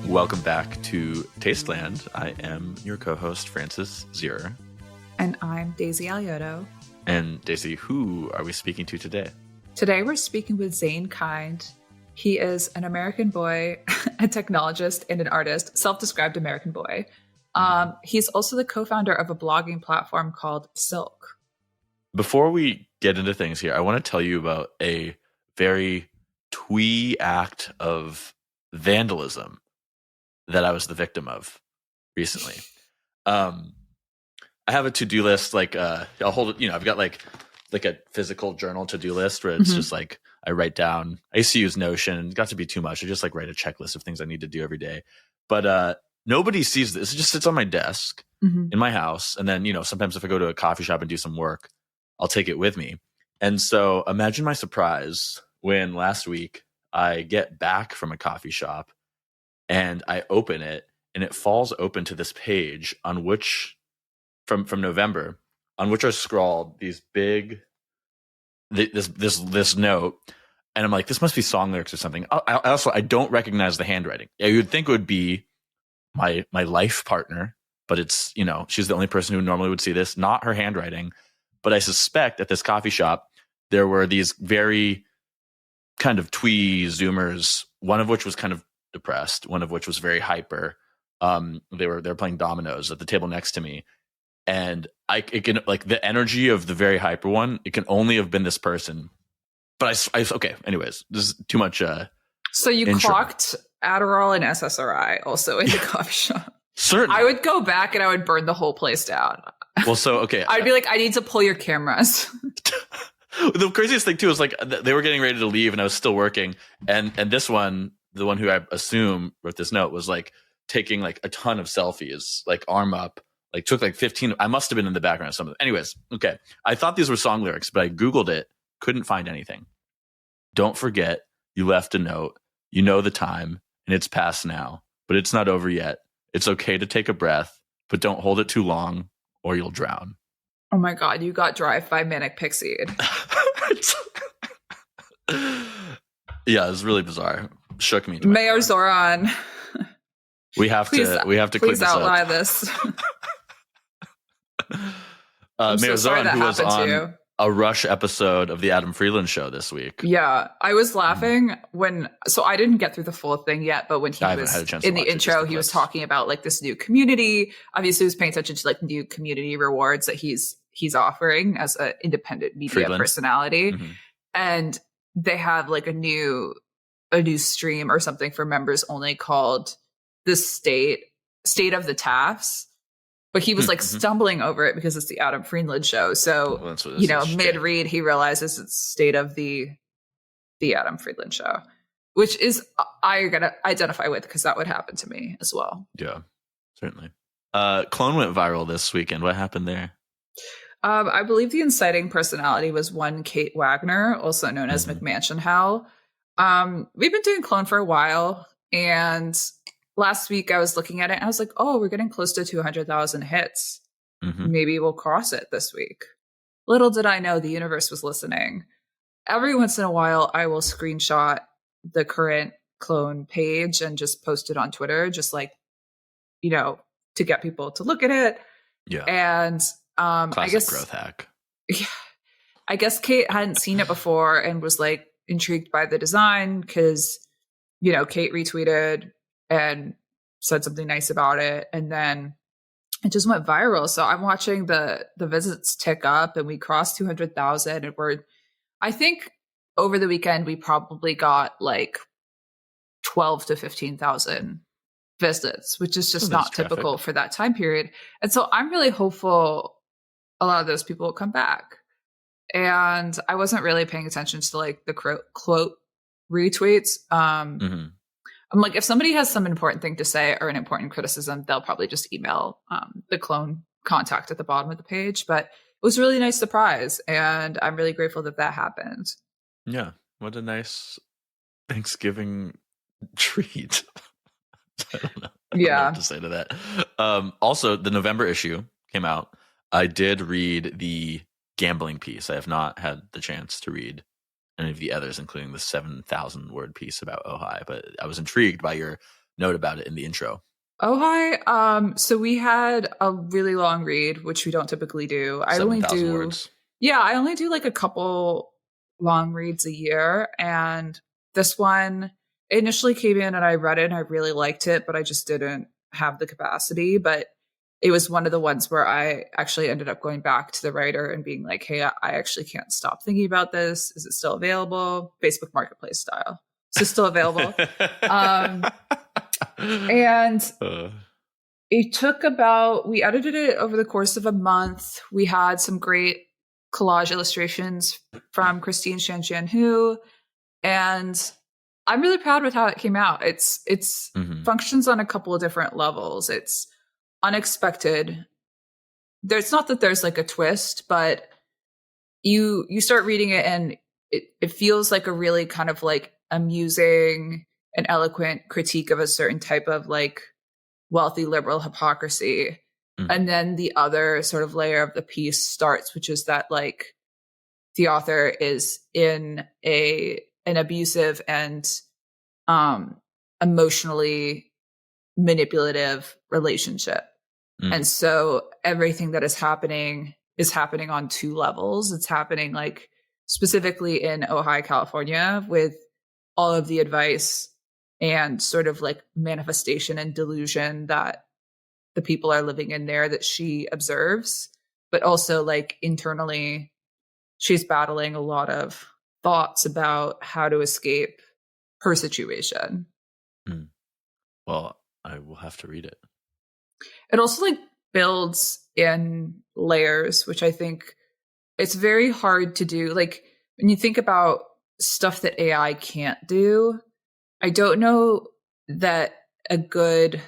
Welcome back to Tasteland. I am your co-host, Francis Zierer. And I'm Daisy Alioto. And Daisy, who are we speaking to today? Today we're speaking with Zane Kind. He is an American boy, a technologist, and an artist, self-described American boy. He's also the co-founder of a blogging platform called Silk. Before we get into things here, I want to tell you about a very twee act of vandalism that I was the victim of recently. I have a to-do list, I'll hold it, I've got like a physical journal to-do list where it's just like I write down. I used to use Notion. It got to be too much. I just like write a checklist of things I need to do every day. But nobody sees this. It just sits on my desk in my house. And then, sometimes if I go to a coffee shop and do some work, I'll take it with me. And so imagine my surprise when last week I get back from a coffee shop and I open it and it falls open to this page on which from November on which are scrawled these big this note. And I'm like, this must be song lyrics or something. I don't recognize the handwriting. You would think it would be my life partner, but it's, she's the only person who normally would see this, not her handwriting. But I suspect at this coffee shop, there were these very kind of twee Zoomers, one of which was kind of depressed, one of which was very hyper. They were playing dominoes at the table next to me. And it can, like, the energy of the very hyper one, it can only have been this person. But okay, anyways, this is too much. So you clocked Adderall and SSRI also in the coffee shop. Certainly. I would go back and I would burn the whole place down. Well, so, okay. I'd be like, I need to pull your cameras. The craziest thing, too, is like they were getting ready to leave and I was still working. And this one, the one who I assume wrote this note, was like taking like a ton of selfies, like arm up, like took like 15. I must have been in the background of something. Anyways, okay. I thought these were song lyrics, but I Googled it, couldn't find anything. Don't forget, you left a note. You know the time, and it's past now, but it's not over yet. It's okay to take a breath, but don't hold it too long or you'll drown. Oh my God, you got Drive by Manic Pixie. Yeah, it was really bizarre. Shook me. Mayor Zoran. We have to clear this up. Please outline this. Mayor Zoran, who was on a Rush episode of the Adam Freeland show this week. Yeah, I was laughing so I didn't get through the full thing yet, but when he was in the intro, he was talking about like this new community. Obviously, he was paying attention to like new community rewards that he's offering as an independent media personality. And they have like a new stream or something for members only called the State of the Taffs. But he was like stumbling over it because it's the Adam Freeland show. So, mid-read, he realizes it's State of the Adam Freeland show, which is I got to identify with because that would happen to me as well. Yeah, certainly. Clone went viral this weekend. What happened there? I believe the inciting personality was one Kate Wagner, also known as McMansion Hell. We've been doing Clone for a while, and last week I was looking at it and I was like, oh, we're getting close to 200,000 hits. Maybe we'll cross it this week. Little did I know the universe was listening. Every once in a while, I will screenshot the current Clone page and just post it on Twitter, just like, to get people to look at it. Yeah. And classic I guess growth hack. Yeah, I guess Kate hadn't seen it before and was like intrigued by the design because, Kate retweeted and said something nice about it, and then it just went viral. So I'm watching the visits tick up, and we crossed 200,000, and I think over the weekend we probably got like 12 to 15,000 visits, which is just not typical for that time period. And so I'm really hopeful a lot of those people will come back. And I wasn't really paying attention to like the quote retweets. I'm like, if somebody has some important thing to say or an important criticism, they'll probably just email the Clone contact at the bottom of the page. But it was a really nice surprise, and I'm really grateful that happened. Yeah, what a nice Thanksgiving treat. I don't know what to say to that. Also, the November issue came out. I did read the gambling piece. I have not had the chance to read any of the others, including the 7,000 word piece about Ojai, but I was intrigued by your note about it in the intro. Oh, hi. So we had a really long read, which we don't typically do. 7,000 words. Yeah, I only do like a couple long reads a year. And this one initially came in and I read it and I really liked it, but I just didn't have the capacity. But it was one of the ones where I actually ended up going back to the writer and being like, hey, I actually can't stop thinking about this. Is it still available? Facebook Marketplace style. So still available. And it took we edited it over the course of a month. We had some great collage illustrations from Christine Shanjian Hu, and I'm really proud with how it came out. It's functions on a couple of different levels. It's unexpected. There's not that there's like a twist, but you start reading it and it feels like a really kind of like amusing and eloquent critique of a certain type of like wealthy liberal hypocrisy. And then the other sort of layer of the piece starts, which is that like the author is in an abusive and emotionally manipulative relationship. And so everything that is happening on two levels. It's happening like specifically in Ojai, California, with all of the advice and sort of like manifestation and delusion that the people are living in there that she observes, but also like internally, she's battling a lot of thoughts about how to escape her situation. Well, I will have to read it. It also like builds in layers, which I think it's very hard to do. Like when you think about stuff that AI can't do, I don't know that a good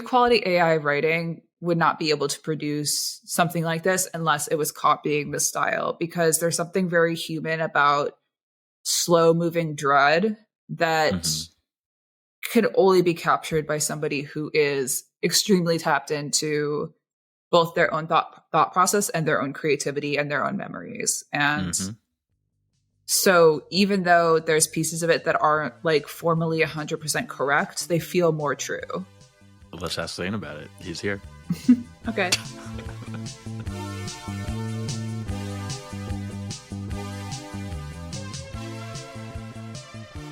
quality AI writing would not be able to produce something like this unless it was copying the style, because there's something very human about slow moving dread that can only be captured by somebody who is extremely tapped into both their own thought process and their own creativity and their own memories. And so even though there's pieces of it that aren't like formally 100% correct, they feel more true. Let's ask Zane about it. He's here. Okay.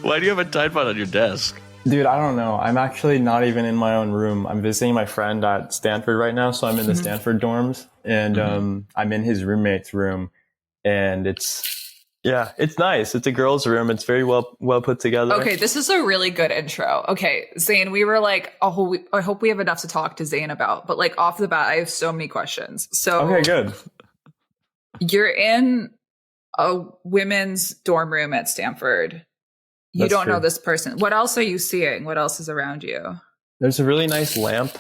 Why do you have a Tide Pod on your desk? Dude, I don't know. I'm actually not even in my own room. I'm visiting my friend at Stanford right now, so I'm in the Stanford dorms, and I'm in his roommate's room, and it's nice. It's a girl's room. It's very well put together. Okay, this is a really good intro. Okay, Zane, we were like, I hope we have enough to talk to Zane about, but like off the bat, I have so many questions. So okay, good. You're in a women's dorm room at Stanford. You don't know this person. What else are you seeing? What else is around you? There's a really nice lamp.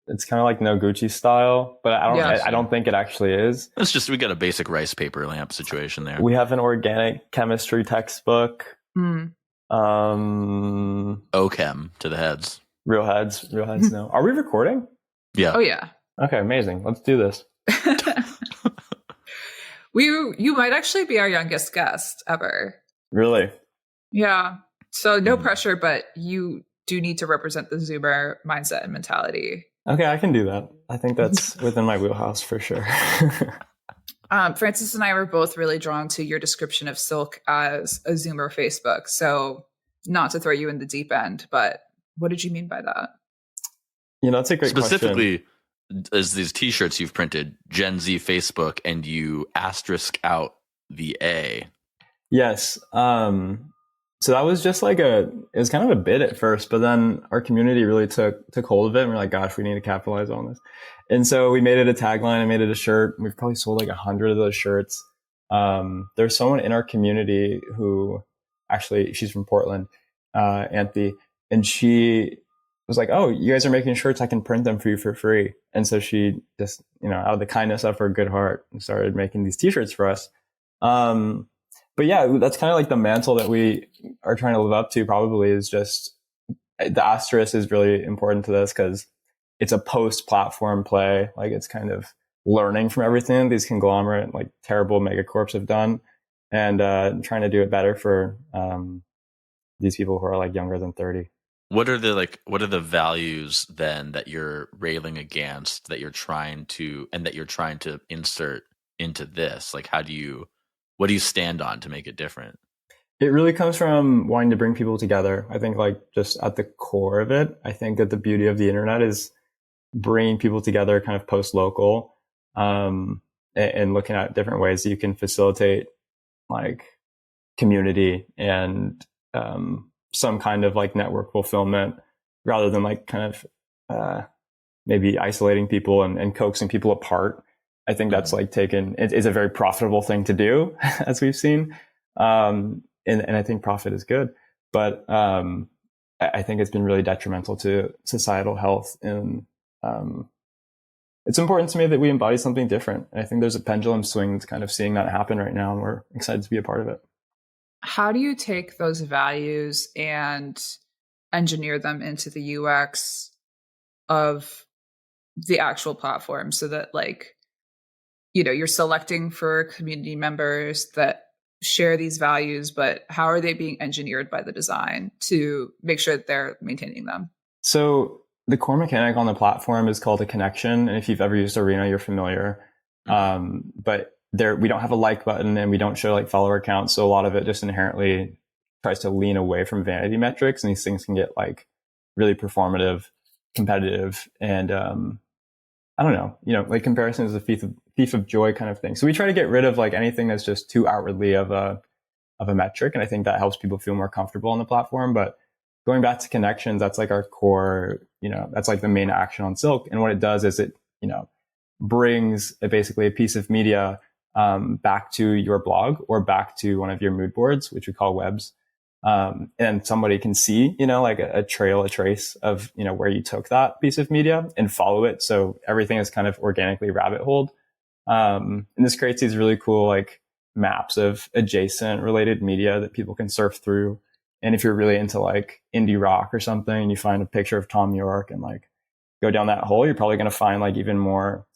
It's kind of like Noguchi style, but I don't think it actually is. It's just, we got a basic rice paper lamp situation there. We have an organic chemistry textbook. OChem to the heads. Real heads no. Are we recording? Yeah. Oh yeah. Okay, amazing. Let's do this. You might actually be our youngest guest ever. Really? Yeah. So no pressure, but you do need to represent the Zoomer mindset and mentality. Okay, I can do that. I think that's within my wheelhouse for sure. Francis and I were both really drawn to your description of Silk as a Zoomer Facebook. So not to throw you in the deep end, but what did you mean by that? That's a great question. Specifically, as these t-shirts you've printed, Gen Z Facebook, and you asterisk out the A. Yes. So that was just like it was kind of a bit at first, but then our community really took hold of it, and we're like, gosh, we need to capitalize on this. And so we made it a tagline and made it a shirt. We've probably sold like 100 of those shirts. There's someone in our community who actually, she's from Portland, Anthe, and she was like, oh, you guys are making shirts, I can print them for you for free. And so she just, out of the kindness of her good heart, started making these t-shirts for us. But yeah, that's kind of like the mantle that we are trying to live up to, probably, is just the asterisk is really important to this because it's a post-platform play. Like, it's kind of learning from everything these conglomerate, like terrible megacorps have done, and trying to do it better for these people who are like younger than 30. What are the values then that you're railing against, that you're trying to insert into this? Like, what do you stand on to make it different? It really comes from wanting to bring people together. I think like just at the core of it, I think that the beauty of the internet is bringing people together kind of post-local, and looking at different ways that you can facilitate like community and some kind of like network fulfillment, rather than like kind of maybe isolating people and coaxing people apart. I think that's like it's a very profitable thing to do, as we've seen. And I think profit is good, but I think it's been really detrimental to societal health. And it's important to me that we embody something different. And I think there's a pendulum swing that's kind of seeing that happen right now, and we're excited to be a part of it. How do you take those values and engineer them into the UX of the actual platform, so that like, you're selecting for community members that share these values, but how are they being engineered by the design to make sure that they're maintaining them? So the core mechanic on the platform is called a connection. And if you've ever used Arena, you're familiar. But we don't have a like button, and we don't show like follower counts. So a lot of it just inherently tries to lean away from vanity metrics. And these things can get like really performative, competitive, and I don't know, like comparison is a thief of joy kind of thing. So we try to get rid of like anything that's just too outwardly of a metric. And I think that helps people feel more comfortable on the platform. But going back to connections, that's like our core, that's like the main action on Silk. And what it does is it, brings basically a piece of media back to your blog or back to one of your mood boards, which we call webs. And somebody can see, like a trace of, where you took that piece of media and follow it. So everything is kind of organically rabbit holed. And this creates these really cool, like maps of adjacent related media that people can surf through. And if you're really into like indie rock or something, and you find a picture of Tom York and like go down that hole, you're probably going to find like even more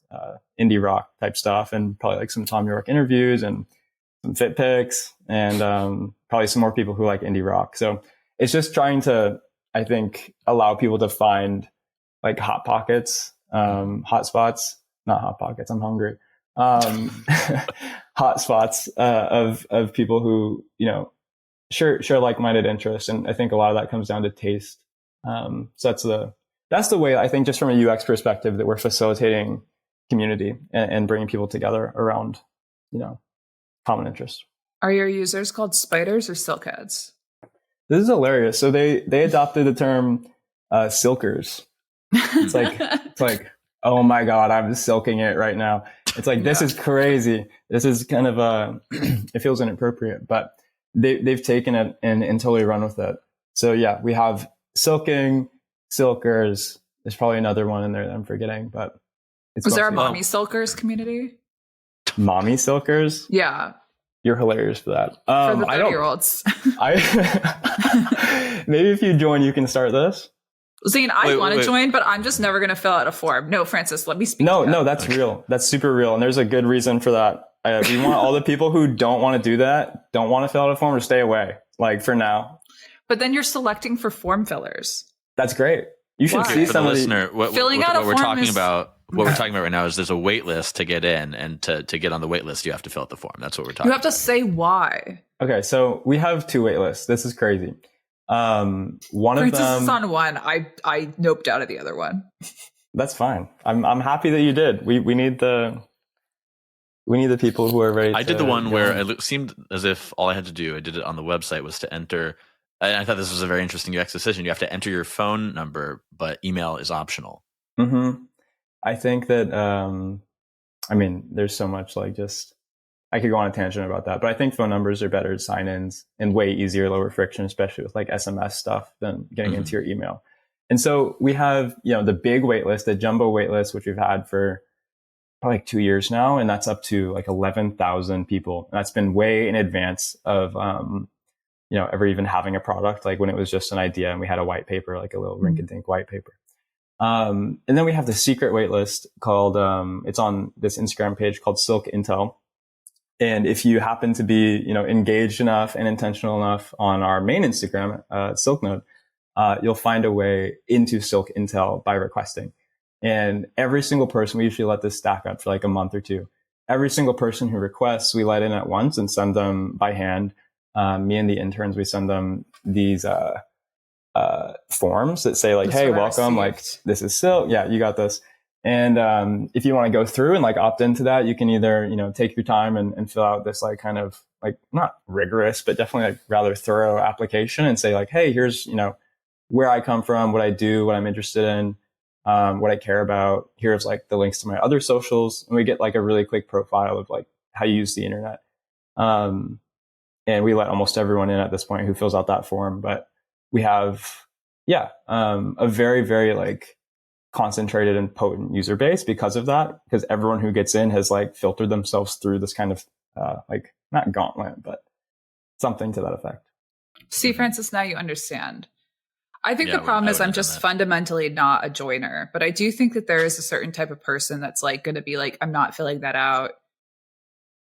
indie rock type stuff, and probably like some Tom York interviews and some fit pics, and probably some more people who like indie rock. So it's just trying to, I think, allow people to find like hot pockets, hot spots, not hot pockets. I'm hungry. Hot spots of people who share like-minded interests, and I think a lot of that comes down to taste. So that's the way, I think, just from a UX perspective, that we're facilitating community and bringing people together around common interests. Are your users called spiders or silkheads? This is hilarious. So they adopted the term silkers. It's like, oh my God, I'm silking it right now. It's like, this is crazy. This is kind of it feels inappropriate, but they've taken it and totally run with it. So yeah, we have silking, silkers. There's probably another one in there that I'm forgetting, but was there a mommy silkers community? Mommy silkers? Yeah. You're hilarious for that. For the 30-year-olds. Maybe if you join, you can start this. Zane, I want to join, but I'm just never going to fill out a form. No, Francis, let me speak. No, that's real. That's super real. And there's a good reason for that. We want all the people who don't want to do that, don't want to fill out a form, to stay away, like for now. But then you're selecting for form fillers. That's great. You should see for some the of listener. What we're talking about right now is there's a wait list to get in, and to get on the wait list, you have to fill out the form. That's what we're talking about. You have to say why. Okay, so we have 2 wait lists. This is crazy. One Francis of them is on one. I noped out of the other one. That's fine. I'm happy that you did. We need the people who are ready. I did the one where it seemed as if all I had to do, I did it on the website, was to enter. And I thought this was a very interesting UX decision. You have to enter your phone number, but email is optional. Mm-hmm. I think that, there's so much I could go on a tangent about that, but I think phone numbers are better sign-ins and way easier, lower friction, especially with like SMS stuff, than getting into your email. And so we have, the big wait list, the jumbo wait list, which we've had for probably like 2 years now. And that's up to like 11,000 people. And that's been way in advance of, ever even having a product, like when it was just an idea and we had a white paper, like a little rink-a-dink white paper. And then we have the secret wait list called, it's on this Instagram page called Silk Intel. And if you happen to be, engaged enough and intentional enough on our main Instagram, Silknode, you'll find a way into Silk Intel by requesting. And every single person, we usually let this stack up for like a month or two. Every single person who requests, we let in at once and send them by hand. Me and the interns, we send them these forms that say like, That's hey, what I welcome, like received. this is Silk. Yeah, you got this. And if you want to go through and like opt into that, you can either, take your time and fill out this like kind of like not rigorous, but definitely like rather thorough application and say like, hey, here's, where I come from, what I do, what I'm interested in, what I care about. Here's like the links to my other socials. And we get like a really quick profile of like how you use the internet. And we let almost everyone in at this point who fills out that form. But we have, a very, very like concentrated and potent user base because of that, because everyone who gets in has like filtered themselves through this kind of like not gauntlet, but something to that effect. See, Francis, now you understand. I think Yeah, the problem I is wouldn't I'm have done just that. fundamentally not a joiner, but I do think that there is a certain type of person that's like going to be like, I'm not filling that out.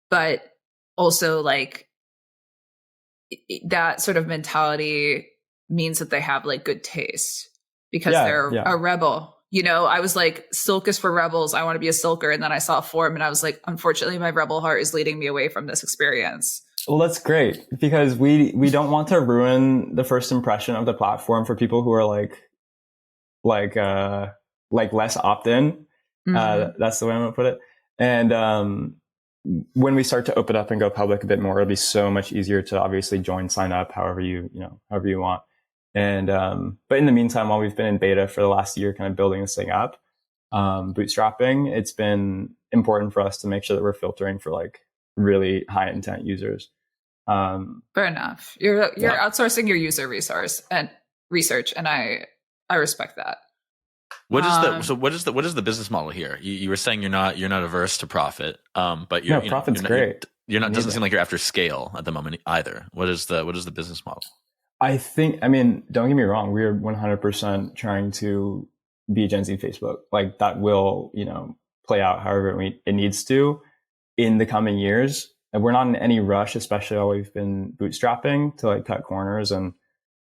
But also like that sort of mentality means that they have like good taste because they're a rebel. I was like, Silk is for rebels. I want to be a Silker. And then I saw a form and I was like, unfortunately, my rebel heart is leading me away from this experience. Well, that's great because we don't want to ruin the first impression of the platform for people who are like less opt-in. That's the way I'm gonna put it. And when we start to open up and go public a bit more, it'll be so much easier to obviously join, sign up, however you want. And but in the meantime, while we've been in beta for the last year, kind of building this thing up, bootstrapping, it's been important for us to make sure that we're filtering for like really high intent users. Fair enough. You're outsourcing your user resource and research, and I respect that. What is the business model here? You were saying you're not averse to profit, but profit's great. You're not. Doesn't seem like you're after scale at the moment either. What is the business model? I mean, don't get me wrong. We are 100% trying to be Gen Z Facebook. Like that will, play out however it needs to in the coming years. And we're not in any rush, especially while we've been bootstrapping to like cut corners. And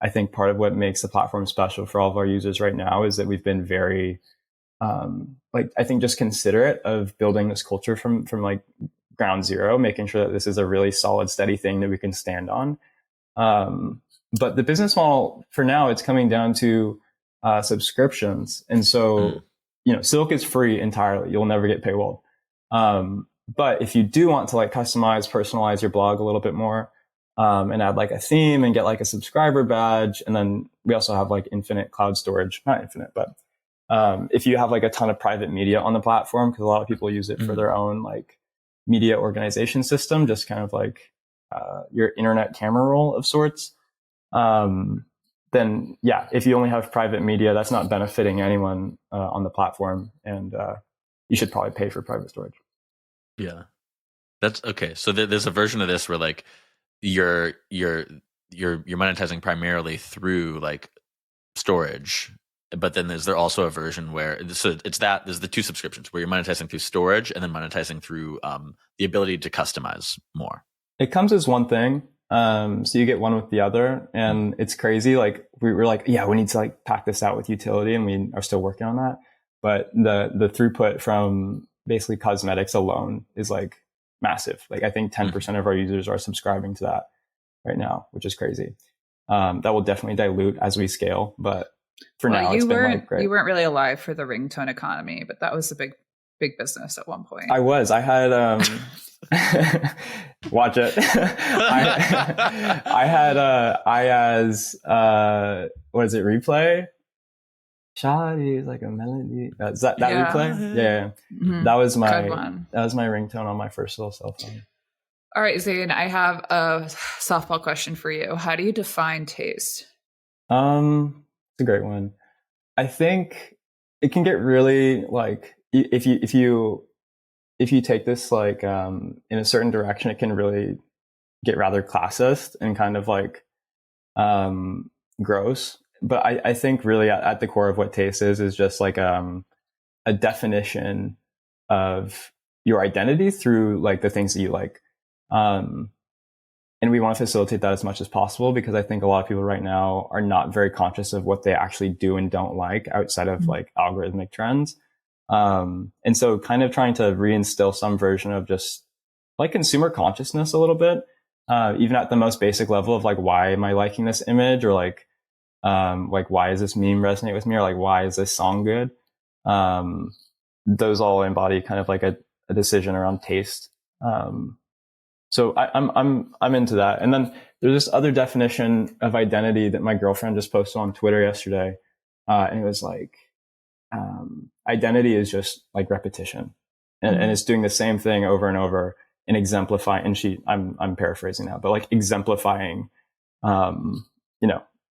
I think part of what makes the platform special for all of our users right now is that we've been very, I think just considerate of building this culture from like ground zero, making sure that this is a really solid, steady thing that we can stand on. But the business model for now, it's coming down to subscriptions. And so, Silk is free entirely. You'll never get paywalled. But if you do want to like customize, personalize your blog a little bit more, and add like a theme and get like a subscriber badge. And then we also have like infinite cloud storage, not infinite, but if you have like a ton of private media on the platform, because a lot of people use it for their own like media organization system, just kind of like your internet camera roll of sorts. Then if you only have private media, that's not benefiting anyone on the platform, and you should probably pay for private storage. Yeah, that's okay. So there's a version of this where like you're monetizing primarily through like storage, but then is there also a version where there's the two subscriptions where you're monetizing through storage and then monetizing through the ability to customize more? It comes as one thing. So you get one with the other, and it's crazy. Like we were like, we need to like pack this out with utility, and we are still working on that. But the throughput from basically cosmetics alone is like massive. Like I think 10% of our users are subscribing to that right now, which is crazy. That will definitely dilute as we scale, but for now it's been like great. You weren't really alive for the ringtone economy, but that was a big business at one point. I had watch it. What is it, replay? Shawty is like a melody. Is that replay? Yeah. Mm-hmm. That was my ringtone on my first little cell phone. All right, Zane, I have a softball question for you. How do you define taste? It's a great one. I think it can get really like if you take this like in a certain direction, it can really get rather classist and kind of like gross. But I think really at the core of what taste is just like a definition of your identity through like the things that you like. And we want to facilitate that as much as possible, because I think a lot of people right now are not very conscious of what they actually do and don't like outside of like algorithmic trends. And so kind of trying to reinstill some version of just like consumer consciousness a little bit, even at the most basic level of like, why am I liking this image? Or like why does this meme resonate with me? Or like, why is this song good? Those all embody kind of like a decision around taste. So I'm into that. And then there's this other definition of identity that my girlfriend just posted on Twitter yesterday. And it was like, identity is just like repetition, and it's doing the same thing over and over and exemplifying. And I'm paraphrasing now, but like exemplifying,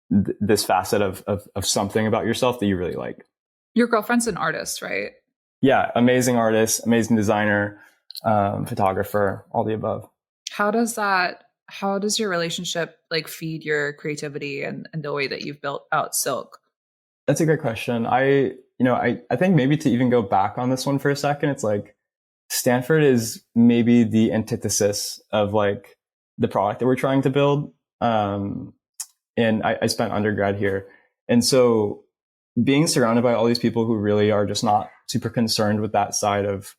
this facet of something about yourself that you really like. Your girlfriend's an artist, right? Yeah. Amazing artist, amazing designer, photographer, all the above. How does your relationship like feed your creativity and the way that you've built out Silk? That's a great question. I think maybe to even go back on this one for a second, it's like Stanford is maybe the antithesis of like the product that we're trying to build. And I spent undergrad here. And so being surrounded by all these people who really are just not super concerned with that side of,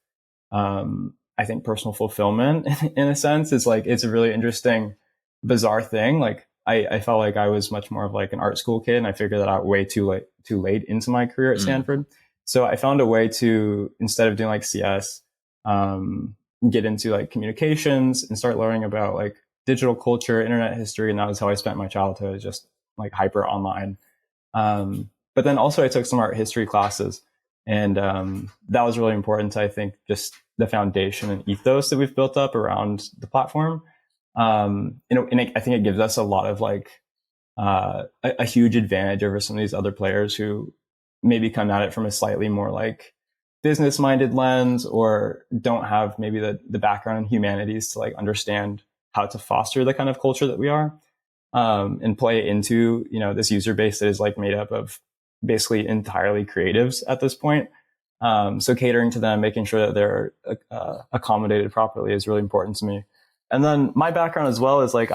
I think, personal fulfillment in a sense, is like, it's a really interesting, bizarre thing. Like I felt like I was much more of like an art school kid, and I figured that out way too late into my career at Stanford. So I found a way to, instead of doing like CS, get into like communications and start learning about like digital culture, internet history. And that was how I spent my childhood, just like hyper online. But then also I took some art history classes, and that was really important to, I think, just the foundation and ethos that we've built up around the platform. And I think it gives us a lot of like a huge advantage over some of these other players who maybe come at it from a slightly more like business minded lens, or don't have maybe the background in humanities to like understand how to foster the kind of culture that we are, and play into, this user base that is like made up of basically entirely creatives at this point. So catering to them, making sure that they're accommodated properly is really important to me. And then my background as well is like,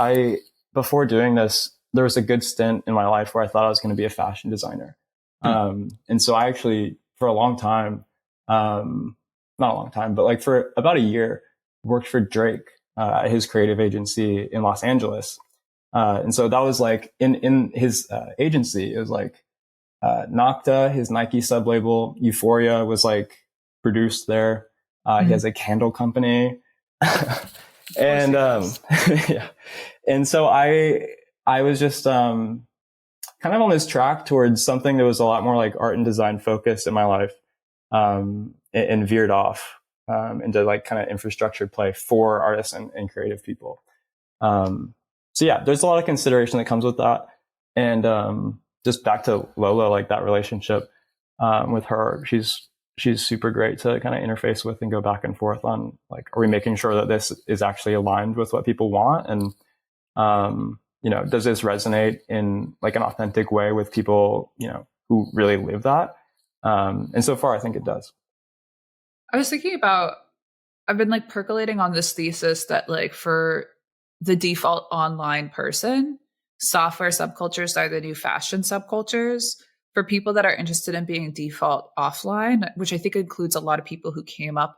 before doing this, there was a good stint in my life where I thought I was going to be a fashion designer. And so I actually, for a long time, not a long time, but like for about a year, worked for Drake at his creative agency in Los Angeles. And so that was like in his agency, it was like Nocta, his Nike sub-label, Euphoria was like produced there. He has a candle company. And yeah. And so I was just kind of on this track towards something that was a lot more like art and design focused in my life, and veered off into like kind of infrastructure play for artists and creative people. So yeah, there's a lot of consideration that comes with that. And just back to Lola, like that relationship with her, she's super great to kind of interface with and go back and forth on, like, are we making sure that this is actually aligned with what people want? And, does this resonate in like an authentic way with people, who really live that? And so far, I think it does. I was thinking about, I've been like percolating on this thesis that like for the default online person, software subcultures are the new fashion subcultures. For people that are interested in being default offline, which I think includes a lot of people who came up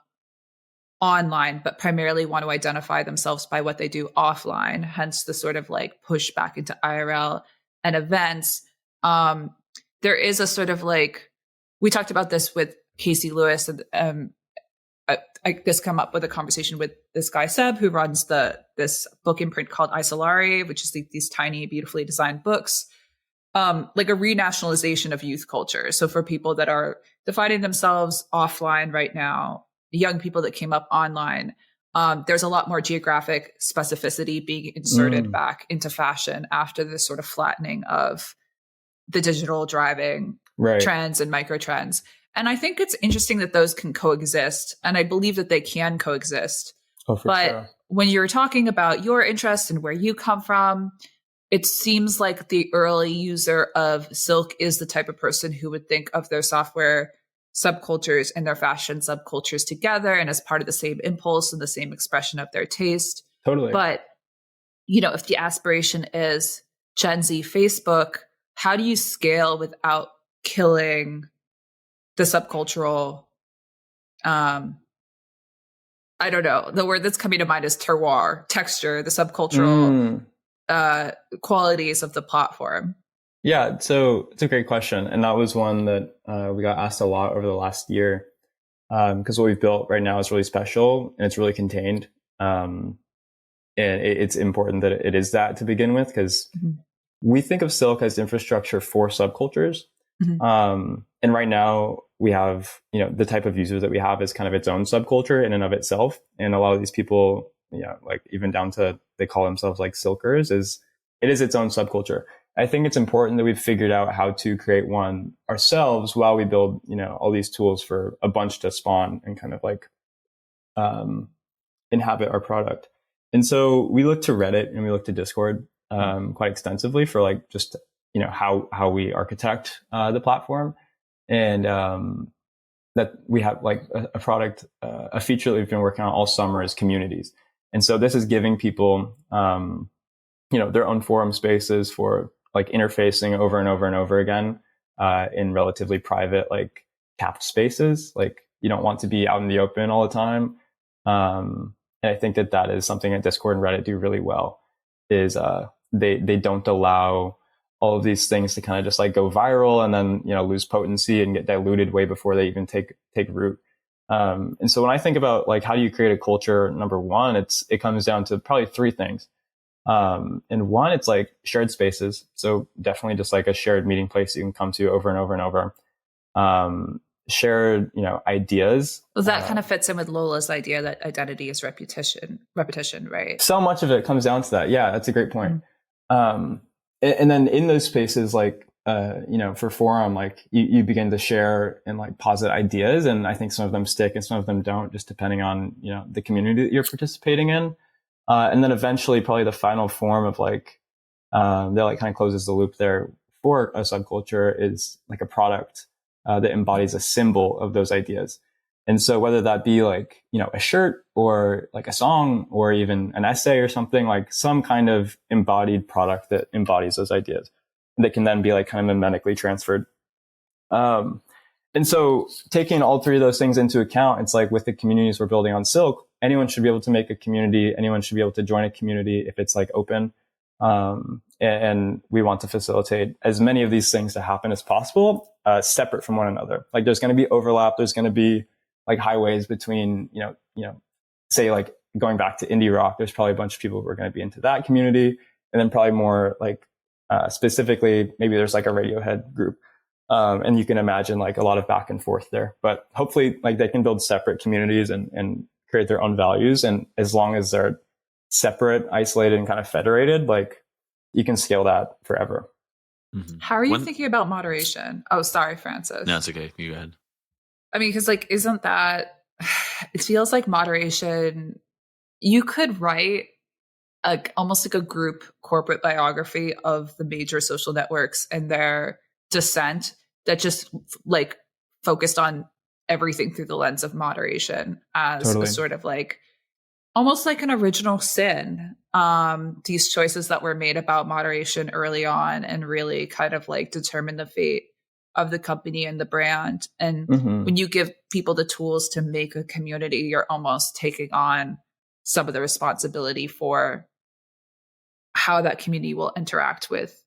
online, but primarily want to identify themselves by what they do offline, hence the sort of like push back into IRL and events. There is a sort of like, we talked about this with Casey Lewis, and I just come up with a conversation with this guy, Seb, who runs this book imprint called Isolari, which is these tiny, beautifully designed books. Like a renationalization of youth culture. So for people that are defining themselves offline right now, young people that came up online, there's a lot more geographic specificity being inserted back into fashion after this sort of flattening of the digital driving trends and micro trends. And I think it's interesting that those can coexist. And I believe that they can coexist. Oh, for sure. When you're talking about your interest and where you come from, it seems like the early user of Silk is the type of person who would think of their software subcultures and their fashion subcultures together and as part of the same impulse and the same expression of their taste. Totally. But, you know, if the aspiration is Gen Z Facebook, how do you scale without killing the subcultural, I don't know, the word that's coming to mind is terroir, texture, the subcultural qualities of the platform? Yeah, so it's a great question. And that was one that we got asked a lot over the last year, because what we've built right now is really special and it's really contained. And it's important that it is that to begin with, because we think of Silk as infrastructure for subcultures. And right now we have, you know, the type of users that we have is kind of its own subculture in and of itself. And a lot of these people, you know, like even down to, they call themselves like Silkers, it is its own subculture. I think it's important that we've figured out how to create one ourselves while we build, you know, all these tools for a bunch to spawn and kind of like inhabit our product. And so we look to Reddit and we look to Discord quite extensively for like just, you know, how we architect the platform. And that we have like a product, a feature that we've been working on all summer is communities. And so this is giving people, you know, their own forum spaces for like interfacing over and over and over again in relatively private, like capped spaces. Like you don't want to be out in the open all the time. And I think that is something that Discord and Reddit do really well, is they don't allow all of these things to kind of just like go viral and then, you know, lose potency and get diluted way before they even take root. And so when I think about like, how do you create a culture? Number one, it comes down to probably three things. And one, it's like shared spaces. So definitely just like a shared meeting place you can come to over and over and over. Shared, you know, ideas. Well, that kind of fits in with Lola's idea that identity is repetition, right? So much of it comes down to that. Yeah, that's a great point. And then in those spaces, like, you know, for forum, like you begin to share and like posit ideas. And I think some of them stick and some of them don't, just depending on, you know, the community that you're participating in. And then eventually probably the final form of like, that like kind of closes the loop there for a subculture is like a product that embodies a symbol of those ideas. And so whether that be like, you know, a shirt or like a song or even an essay or something, like some kind of embodied product that embodies those ideas that can then be like kind of mimetically transferred. And so taking all three of those things into account, it's like with the communities we're building on Silk, anyone should be able to make a community. Anyone should be able to join a community if it's like open. And we want to facilitate as many of these things to happen as possible, separate from one another. Like there's going to be overlap. There's going to be like highways between, you know, say like going back to indie rock, there's probably a bunch of people who are going to be into that community. And then probably more like, specifically, maybe there's like a Radiohead group. And you can imagine like a lot of back and forth there, but hopefully like they can build separate communities and create their own values. And as long as they're separate, isolated, and kind of federated, like you can scale that forever. How are you thinking about moderation? Oh, sorry, Francis. No, it's okay. You go ahead. I mean, because like, isn't that, it feels like moderation, you could write almost like a group corporate biography of the major social networks and their descent that just like focused on everything through the lens of moderation as a sort of like almost like an original sin. These choices that were made about moderation early on and really kind of like determine the fate of the company and the brand. And when you give people the tools to make a community, you're almost taking on some of the responsibility for how that community will interact with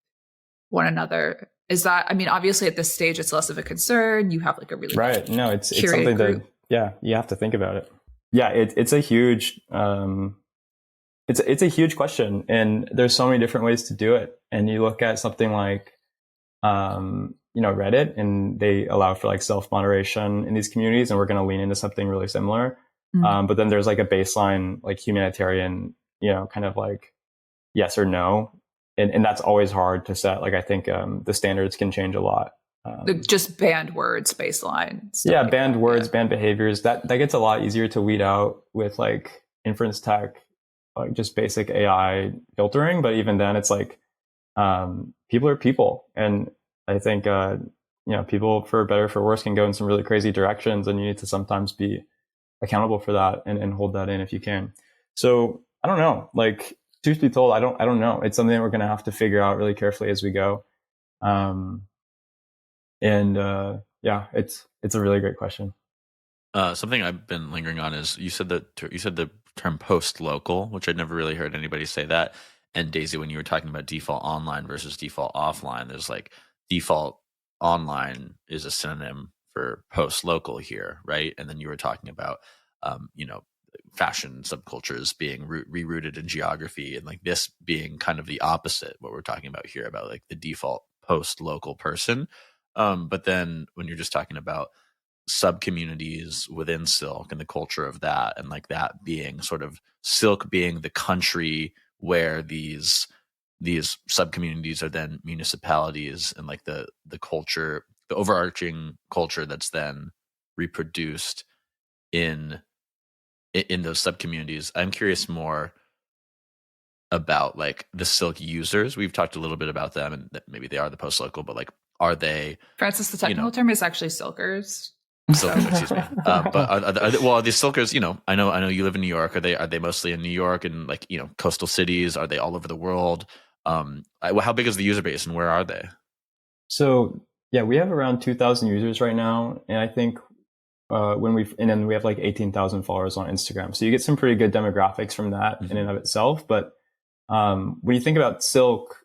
one another. Is that, I mean, obviously at this stage, it's less of a concern. You have like a really right. No, it's something group. That, you have to think about it. Yeah, it's a huge, it's a huge question, and there's so many different ways to do it. And you look at something like, you know, Reddit, and they allow for like self-moderation in these communities, and we're going to lean into something really similar. But then there's like a baseline, like humanitarian, you know, kind of like yes or no. And that's always hard to set. Like, I think the standards can change a lot. Just banned words baseline. Yeah, like banned words, banned behaviors. That gets a lot easier to weed out with like inference tech, like just basic AI filtering. But even then, it's like people are people. And I think, you know, people for better or for worse can go in some really crazy directions, and you need to sometimes be accountable for that and hold that in if you can. So I don't know. Like, truth be told, I don't know. It's something that we're going to have to figure out really carefully as we go. Yeah, it's a really great question. Something I've been lingering on is you said the term post local, which I'd never really heard anybody say that. And Daisy, when you were talking about default online versus default offline, there's like default online is a synonym for post local here, right? And then you were talking about, fashion subcultures being rerouted in geography, and like this being kind of the opposite, what we're talking about here about like the default post local person. But then when you're just talking about sub communities within Silk and the culture of that, and like that being sort of Silk being the country where these sub communities are then municipalities, and like the culture, the overarching culture that's then reproduced in those sub communities. I'm curious more about like the Silk users. We've talked a little bit about them, and that maybe they are the post local, but like, are they, Francis, the technical term is actually Silkers. Silkers, excuse me. But are these Silkers, I know you live in New York. Are they mostly in New York and like, coastal cities? Are they all over the world? How big is the user base and where are they? So yeah, we have around 2,000 users right now. And I think and then we have like 18,000 followers on Instagram. So you get some pretty good demographics from that in and of itself. But when you think about Silk,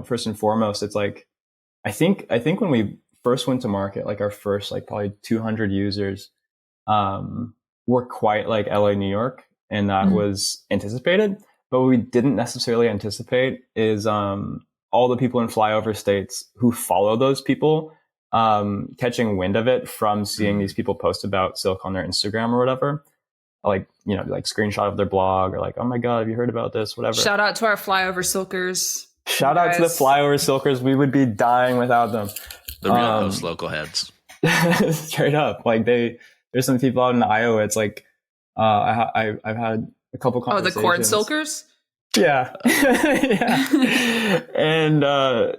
first and foremost, it's like, I think when we first went to market, like our first like probably 200 users were quite like LA, New York, and that was anticipated. But what we didn't necessarily anticipate is all the people in flyover states who follow those people catching wind of it from seeing these people post about Silk on their Instagram or whatever. Like, like screenshot of their blog, or like, oh my God, have you heard about this? Whatever. Shout out to our flyover Silkers. Shout out to the flyover Silkers. We would be dying without them. The real post local heads. Straight up. Like there's some people out in Iowa. It's like, I've had a couple conversations. Oh, the corn Silkers? Yeah. Yeah. And they're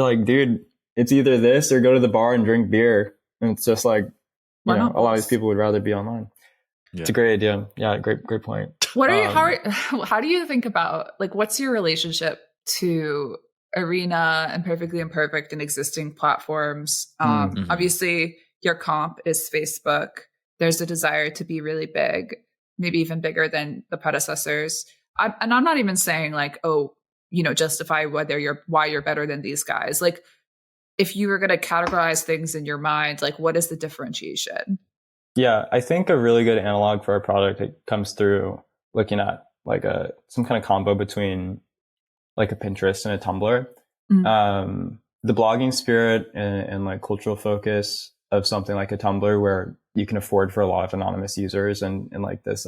like, dude, it's either this or go to the bar and drink beer. And it's just like, a lot of these people would rather be online. Yeah. It's a great idea. Yeah, great point. How do you think about, like, what's your relationship to Arena and Perfectly Imperfect and existing platforms? Obviously, your comp is Facebook. There's a desire to be really big, maybe even bigger than the predecessors. I'm not even saying like, justify why you're better than these guys. Like, if you were going to categorize things in your mind, like, what is the differentiation? Yeah, I think a really good analog for our product, it comes through looking at like some kind of combo between like a Pinterest and a Tumblr. The blogging spirit and like cultural focus of something like a Tumblr, where you can afford for a lot of anonymous users and like this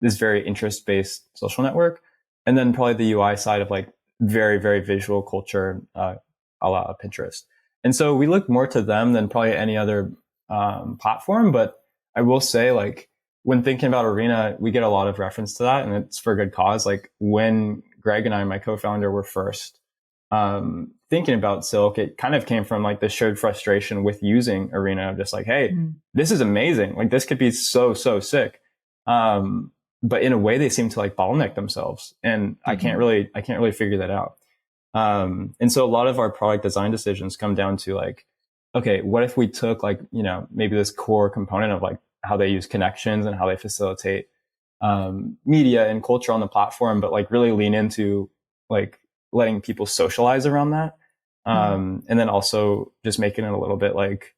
very interest-based social network. And then probably the UI side of like very, very visual culture, a la Pinterest. And so we look more to them than probably any other platform. But I will say, like, when thinking about Arena, we get a lot of reference to that, and it's for a good cause. Like when Greg and I, my co-founder, were first thinking about Silk, it kind of came from like the shared frustration with using Arena of just like, hey, this is amazing. Like this could be so sick. But in a way, they seem to like bottleneck themselves, and I can't really figure that out. And so a lot of our product design decisions come down to like, okay, what if we took like, maybe this core component of like how they use connections and how they facilitate media and culture on the platform, but like really lean into like letting people socialize around that. And then also just making it a little bit like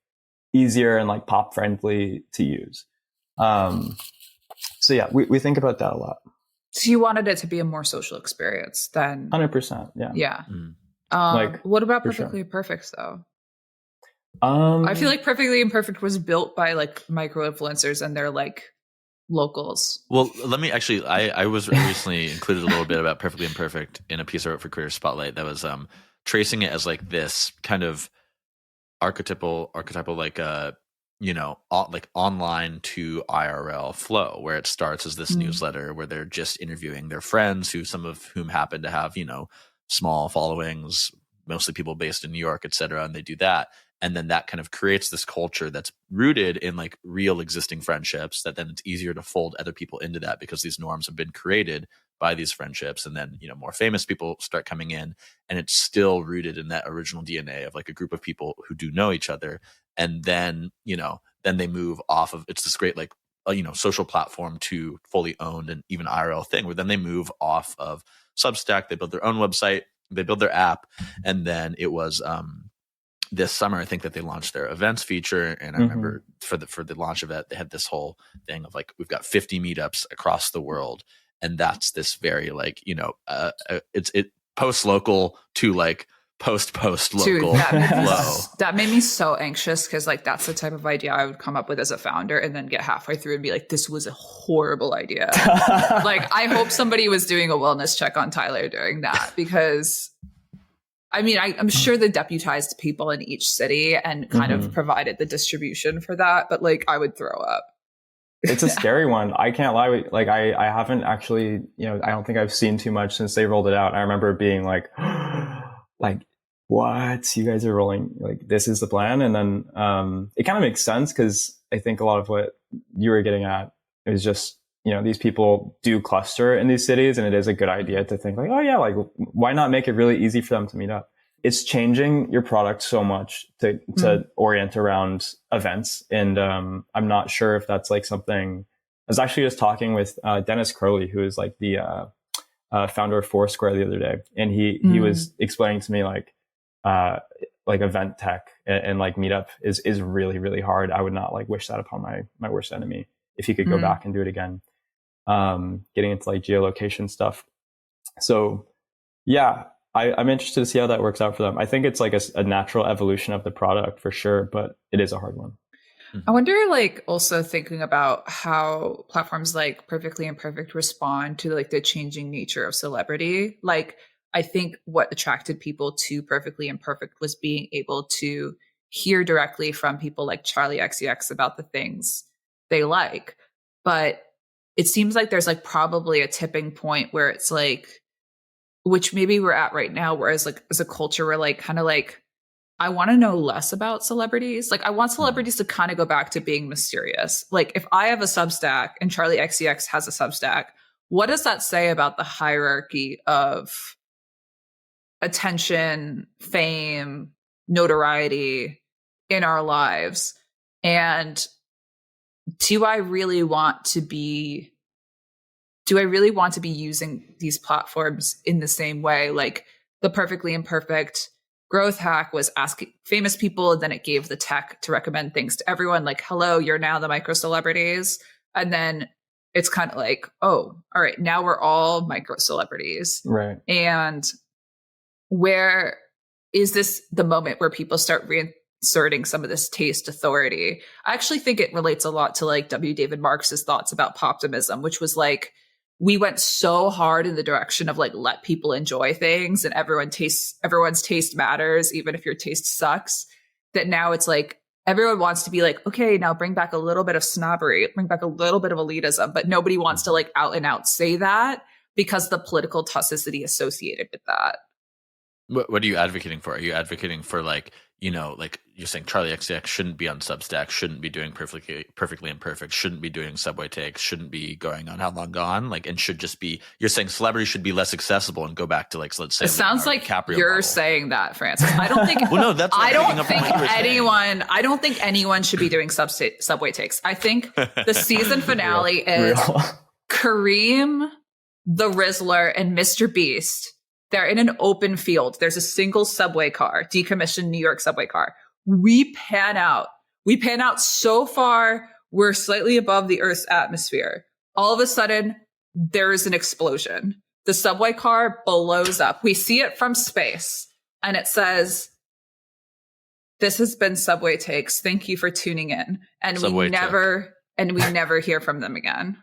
easier and like pop friendly to use. So yeah, we think about that a lot. So you wanted it to be a more social experience than 100%. Yeah. Yeah. What about Perfectly Imperfect though? I feel like Perfectly Imperfect was built by like micro influencers and they're like locals. Well, let me actually, I was recently included a little bit about Perfectly Imperfect in a piece I wrote for Career Spotlight that was tracing it as like this kind of archetypal like like online to IRL flow, where it starts as this newsletter where they're just interviewing their friends, some of whom happen to have small followings, mostly people based in New York, et cetera, and they do that. And then that kind of creates this culture that's rooted in like real existing friendships, that then it's easier to fold other people into that because these norms have been created by these friendships. And then, more famous people start coming in, and it's still rooted in that original DNA of like a group of people who do know each other. And then, then they move off of, it's this great like, social platform to fully owned and even IRL thing, where then they move off of Substack, they build their own website, they build their app. And then it was, this summer, I think that they launched their events feature. And I remember for the launch of it, they had this whole thing of like, we've got 50 meetups across the world. And that's this very like, it's post local to like post local. Dude, flow. That made me so anxious, because like that's the type of idea I would come up with as a founder and then get halfway through and be like, this was a horrible idea. Like, I hope somebody was doing a wellness check on Tyler during that, because I mean, I'm sure they deputized people in each city and kind of provided the distribution for that, but like I would throw up. It's a scary one. I can't lie. Like I haven't actually, I don't think I've seen too much since they rolled it out. I remember being like, like, what? You guys are rolling, like, this is the plan? And then it kind of makes sense, because I think a lot of what you were getting at is just, these people do cluster in these cities, and it is a good idea to think like, oh yeah, like why not make it really easy for them to meet up? It's changing your product so much to orient around events. And I'm not sure if that's like something. I was actually just talking with Dennis Crowley, who is like the founder of Foursquare, the other day, and he was explaining to me like event tech and like meetup is really, really hard. I would not like wish that upon my worst enemy if he could go back and do it again. Getting into like geolocation stuff. So yeah, I'm interested to see how that works out for them. I think it's like a natural evolution of the product for sure, but it is a hard one. I wonder, like, also thinking about how platforms like Perfectly Imperfect respond to like the changing nature of celebrity. Like, I think what attracted people to Perfectly Imperfect was being able to hear directly from people like Charlie XCX about the things they like. But it seems like there's like probably a tipping point where it's like, which maybe we're at right now, whereas like as a culture, we're like kind of like, I want to know less about celebrities. Like, I want celebrities to kind of go back to being mysterious. Like, if I have a Substack and Charlie XCX has a Substack, what does that say about the hierarchy of attention, fame, notoriety in our lives? And do I really want to be using these platforms in the same way? Like, the Perfectly Imperfect growth hack was asking famous people, and then it gave the tech to recommend things to everyone, like, hello, you're now the micro celebrities. And then it's kind of like, oh, all right, now we're all micro celebrities. Right. And where is this the moment where people start reinserting some of this taste authority? I actually think it relates a lot to like W. David Marx's thoughts about poptimism, which was like, we went so hard in the direction of like, let people enjoy things and everyone's taste matters, even if your taste sucks, that now it's like, everyone wants to be like, okay, now bring back a little bit of snobbery, bring back a little bit of elitism, but nobody wants to like out and out say that because the political toxicity associated with that. What are you advocating for? Are you advocating for like, like you're saying Charlie XCX shouldn't be on Substack, shouldn't be doing perfectly imperfect, shouldn't be doing Subway Takes, shouldn't be going on How Long Gone, like, and should just be, you're saying celebrities should be less accessible and go back to like, let's say, it sounds like DiCaprio you're model. Saying that, Francis. I don't think. Well, no, that's. I don't think anyone should be doing Subway Takes. I think the season finale is Kareem, the Rizzler, and Mr. Beast. They're in an open field. There's a single subway car, decommissioned New York subway car. We pan out. So far, we're slightly above the Earth's atmosphere. All of a sudden, there's an explosion. The subway car blows up. We see it from space, and it says, "This has been Subway Takes. Thank you for tuning in." And we never hear from them again.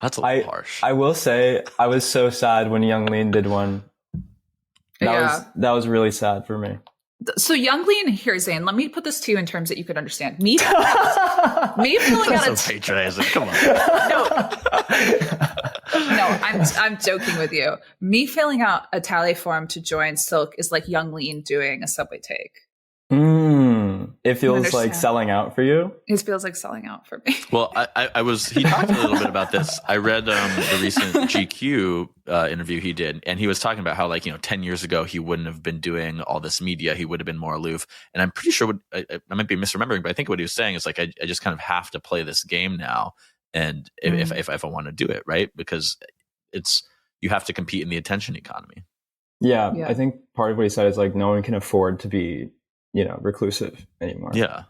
That's a little harsh. I will say, I was so sad when Young Lean did one. That was really sad for me. So Young Lean, here, Zane, let me put this to you in terms that you could understand. Me filling out That's so patronizing. Come on. No, I'm joking with you. Me filling out a tally form to join Silk is like Young Lean doing a subway take. It feels like selling out for you. It feels like selling out for me. Well, he talked a little bit about this. I read the recent GQ interview he did, and he was talking about how, like, 10 years ago, he wouldn't have been doing all this media. He would have been more aloof. And I'm pretty sure, I might be misremembering, but I think what he was saying is, like, I just kind of have to play this game now. And if I want to do it, right? Because you have to compete in the attention economy. Yeah, I think part of what he said is, like, no one can afford to be reclusive anymore. Yeah.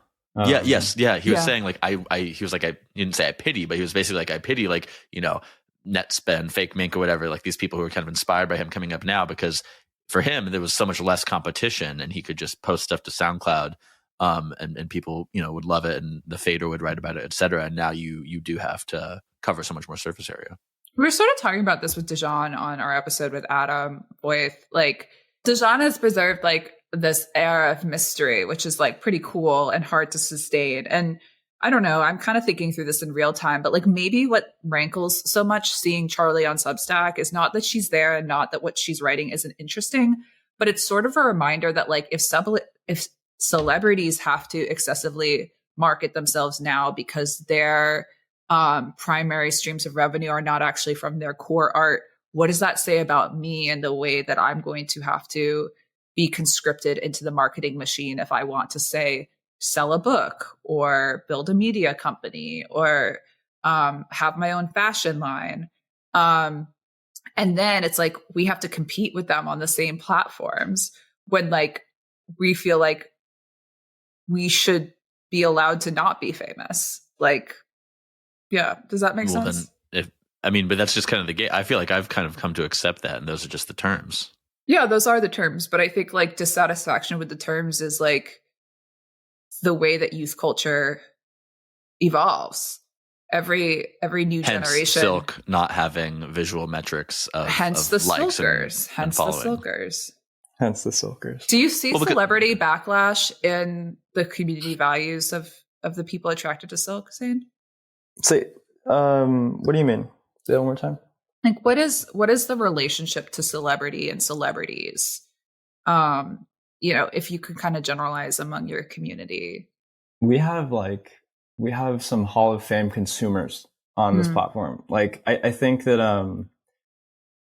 He was saying, like, he was like, he didn't say I pity, but he was basically like, I pity, like, net spend, fake mink or whatever, like these people who are kind of inspired by him coming up now, because for him, there was so much less competition and he could just post stuff to SoundCloud and people, would love it and the Fader would write about it, et cetera. And now you do have to cover so much more surface area. We were sort of talking about this with Dejan on our episode with Adam Boyth. Like, Dejan has preserved, like, this air of mystery, which is, like, pretty cool and hard to sustain. And I don't know, I'm kind of thinking through this in real time, but, like, maybe what rankles so much seeing Charlie on Substack is not that she's there and not that what she's writing isn't interesting, but it's sort of a reminder that, like, if celebrities have to excessively market themselves now because their primary streams of revenue are not actually from their core art, what does that say about me and the way that I'm going to have to be conscripted into the marketing machine if I want to, say, sell a book or build a media company or have my own fashion line? And then it's like we have to compete with them on the same platforms when, like, we feel like we should be allowed to not be famous. Like, yeah, does that make sense? Then but that's just kind of the game. I feel like I've kind of come to accept that, and those are just the terms. Yeah, those are the terms. But I think, like, dissatisfaction with the terms is, like, the way that youth culture evolves. Every new generation. Silk not having visual metrics of hence the likes Silkers. and following. Hence the Silkers. Do you see celebrity backlash in the community values of the people attracted to Silk, Zane? Say, what do you mean? Say that one more time. Like, what is the relationship to celebrity and celebrities? If you could kind of generalize among your community. We have some Hall of Fame consumers on this platform. Like, I think that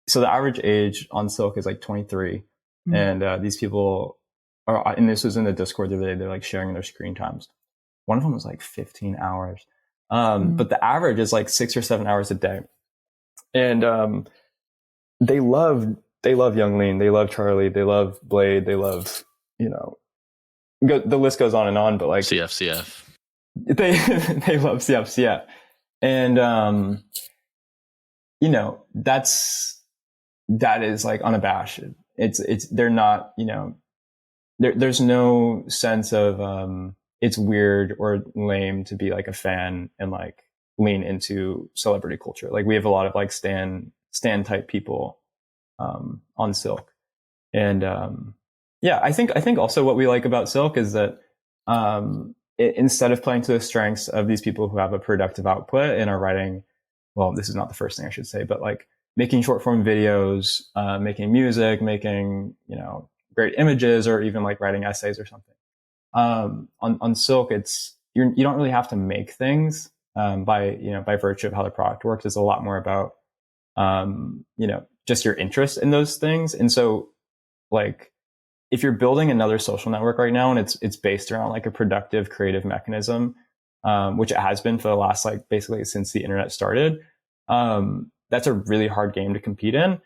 so the average age on Silk is like 23, and these people are, and this was in the Discord the other day, they're like sharing their screen times. One of them was like 15 hours. But the average is like 6 or 7 hours a day. And they love Young Lean, they love Charlie, they love Blade, they love, the list goes on and on, but like CFCF. They love CFCF. And that is like unabashed. They're not, there's no sense of it's weird or lame to be like a fan and like lean into celebrity culture. Like, we have a lot of like stan type people on Silk. And I think also what we like about Silk is that instead of playing to the strengths of these people who have a productive output and are writing, well, this is not the first thing I should say, but like making short form videos, making music, making, great images, or even like writing essays or something. On Silk, you don't really have to make things by virtue of how the product works. It's a lot more about just your interest in those things. And so, like, if you're building another social network right now and it's based around like a productive creative mechanism, which it has been for the last, like, basically since the internet started, that's a really hard game to compete in.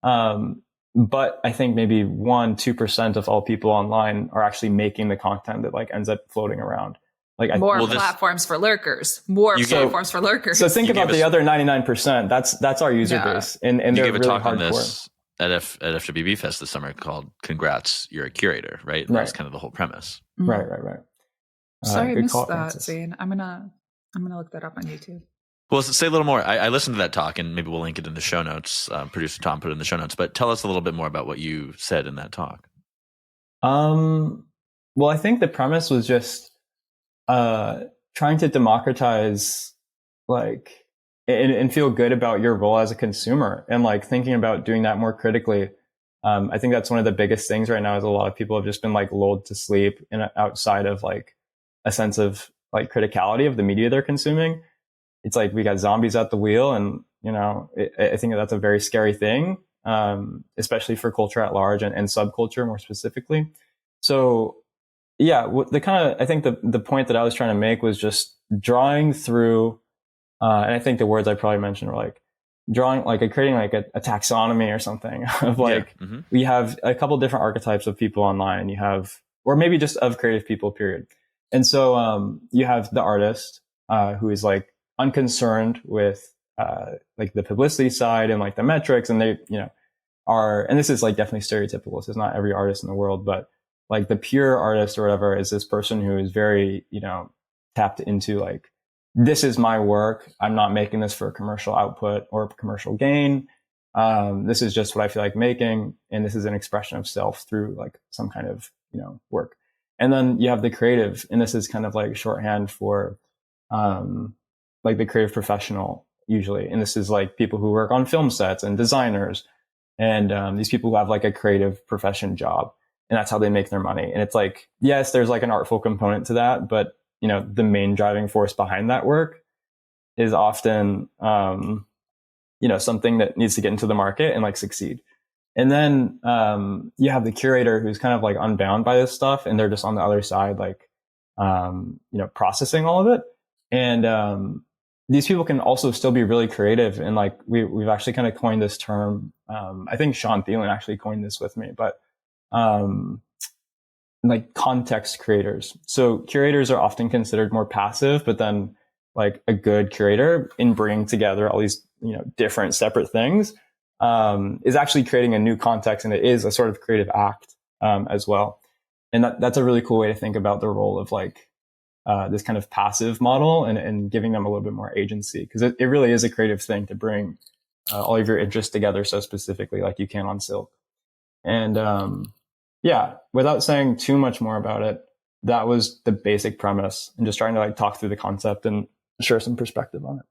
But I think maybe 1-2% of all people online are actually making the content that like ends up floating around. Like, platforms for lurkers. Platforms for lurkers. So think about the other 99%. That's our user base, and you they're gave a really talk hardcore. On this at FWB Fest this summer called "Congrats, You're a Curator," right? Right. That's kind of the whole premise. Right. Sorry, I missed that, Zane. I'm gonna look that up on YouTube. Well, say a little more. I listened to that talk, and maybe we'll link it in the show notes. Producer Tom put it in the show notes. But tell us a little bit more about what you said in that talk. Well, I think the premise was just trying to democratize, like, and feel good about your role as a consumer, and like thinking about doing that more critically. I think that's one of the biggest things right now is a lot of people have just been like lulled to sleep outside of like a sense of like criticality of the media they're consuming. It's like we got zombies at the wheel, and I think that's a very scary thing, especially for culture at large and subculture more specifically. So yeah, the kind of, I think the point that I was trying to make was just drawing through, and I think the words I probably mentioned were like drawing, like creating like a taxonomy or something of like, we have a couple different archetypes of people online. You have, or maybe just of creative people, period. And so, you have the artist, who is like unconcerned with, like the publicity side and like the metrics, and they, and this is like definitely stereotypical. This is not every artist in the world, but like the pure artist or whatever is this person who is very, tapped into like, this is my work. I'm not making this for a commercial output or commercial gain. This is just what I feel like making. And this is an expression of self through like some kind of, work. And then you have the creative, and this is kind of like shorthand for, like the creative professional usually. And this is like people who work on film sets and designers, and these people who have like a creative profession job, and that's how they make their money. And it's like, yes, there's like an artful component to that, but the main driving force behind that work is often, something that needs to get into the market and like succeed. And then, you have the curator who's kind of like unbound by this stuff, and they're just on the other side, like, processing all of it. And, these people can also still be really creative. And like, we've actually kind of coined this term. I think Sean Thielen actually coined this with me, but, like context creators. So curators are often considered more passive, but then like a good curator in bringing together all these, different separate things, is actually creating a new context, and it is a sort of creative act, as well. And that's a really cool way to think about the role of like, this kind of passive model, and giving them a little bit more agency, because it really is a creative thing to bring, all of your interests together so specifically like you can on Silk. And, yeah, without saying too much more about it, that was the basic premise, and just trying to like talk through the concept and share some perspective on it.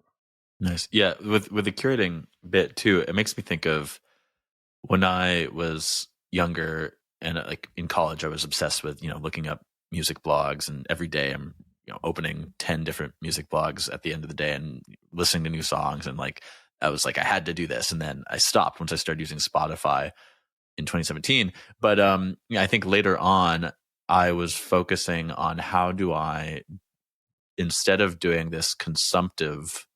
Nice. Yeah. With the curating bit too, it makes me think of when I was younger and like in college, I was obsessed with, looking up music blogs, and every day I'm, opening 10 different music blogs at the end of the day and listening to new songs. And like, I was like, I had to do this. And then I stopped once I started using Spotify in 2017. But I think later on, I was focusing on how do I, instead of doing this consumptive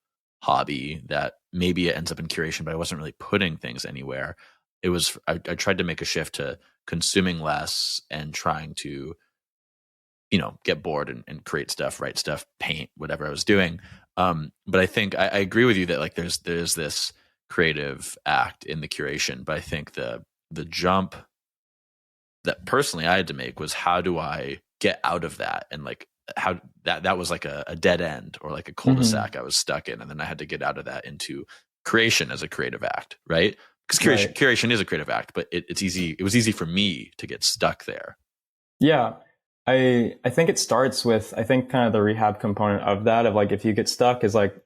hobby that maybe it ends up in curation, but I wasn't really putting things anywhere. It was, I tried to make a shift to consuming less and trying to, get bored and create stuff, write stuff, paint, whatever I was doing. But I think I agree with you that like there's this creative act in the curation, but I think the jump that personally I had to make was, how do I get out of that? And like how that was like a dead end, or like a cul-de-sac I was stuck in. And then I had to get out of that into creation as a creative act, right? Because curation is a creative act, but it was easy for me to get stuck there. Yeah. I think it starts with, I think kind of the rehab component of that, of like, if you get stuck, is like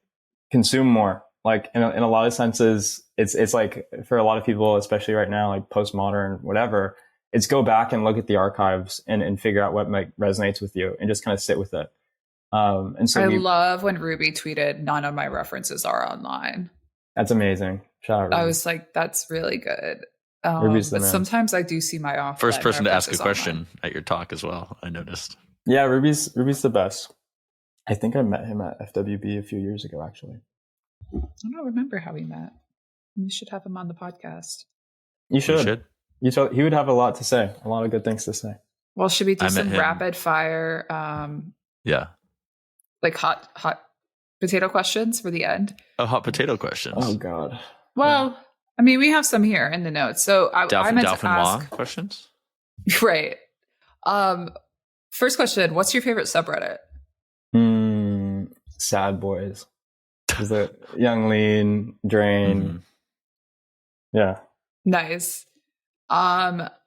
consume more. Like in a lot of senses, it's like for a lot of people, especially right now, like postmodern, whatever, it's go back and look at the archives and figure out what like resonates with you, and just kind of sit with it. And so I love when Ruby tweeted, "None of my references are online." That's amazing. Shout out Ruby. I was like, that's really good. Ruby's the but man. sometimes I do see my offline First person to ask a references question online. at your talk as well, I noticed. Yeah, Ruby's the best. I think I met him at FWB a few years ago, actually. I don't remember how we met. We should have him on the podcast. You should. He would have a lot to say, a lot of good things to say. Well, should we do some rapid fire? Yeah. Like hot potato questions for the end? Oh, hot potato questions. Oh, God. Well, I mean, we have some here in the notes. So I meant to ask questions. Right. First question: what's your favorite subreddit? Sad Boys. Is it Young Lean, Drain? Yeah. Nice.